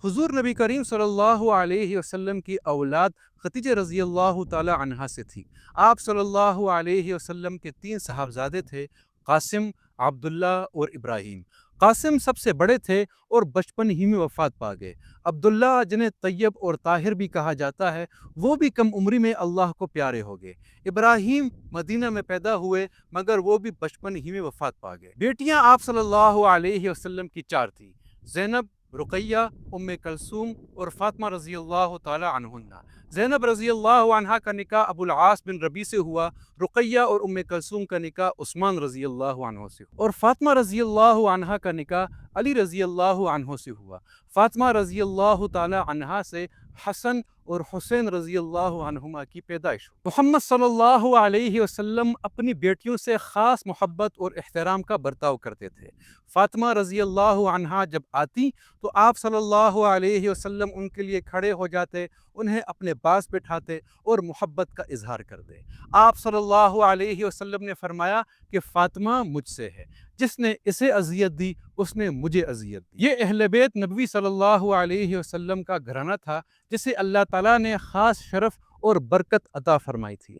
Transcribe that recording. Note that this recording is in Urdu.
حضور نبی کریم صلی اللہ علیہ وسلم کی اولاد خدیجہ رضی اللہ تعالی عنہا سے تھی۔ آپ صلی اللہ علیہ وسلم کے 3 صاحبزادے تھے، قاسم، عبداللہ اور ابراہیم۔ قاسم سب سے بڑے تھے اور بچپن ہی میں وفات پا گئے۔ عبداللہ جنہیں طیب اور طاہر بھی کہا جاتا ہے، وہ بھی کم عمری میں اللہ کو پیارے ہو گئے۔ ابراہیم مدینہ میں پیدا ہوئے مگر وہ بھی بچپن ہی میں وفات پا گئے۔ بیٹیاں آپ صلی اللہ علیہ وسلم کی 4 تھیں: زینب، رقیہ، ام کلثوم اور فاطمہ رضی اللہ تعالی عنہن۔ زینب رضی اللہ عنہا کا نکاح ابو العاص بن ربیع سے ہوا، رقیہ اور ام کلثوم کا نکاح عثمان رضی اللہ عنہ سے ہوا، اور فاطمہ رضی اللہ عنہا کا نکاح علی رضی اللہ عنہ سے ہوا۔ فاطمہ رضی اللہ تعالی عنہا سے حسن اور حسین رضی اللہ عنہما کی پیدائش ہوئی۔ محمد صلی اللہ علیہ وسلم اپنی بیٹیوں سے خاص محبت اور احترام کا برتاؤ کرتے تھے۔ فاطمہ رضی اللہ عنہا جب آتی تو آپ صلی اللہ علیہ وسلم ان کے لیے کھڑے ہو جاتے، انہیں اپنے پاس بٹھاتے اور محبت کا اظہار کرتے۔ آپ صلی اللہ علیہ وسلم نے فرمایا کہ فاطمہ مجھ سے ہے، جس نے اسے اذیت دی اس نے مجھے اذیت دی۔ یہ اہل بیت نبی صلی اللہ علیہ وسلم کا گھرانہ تھا جسے اللہ تعالیٰ نے خاص شرف اور برکت عطا فرمائی تھی۔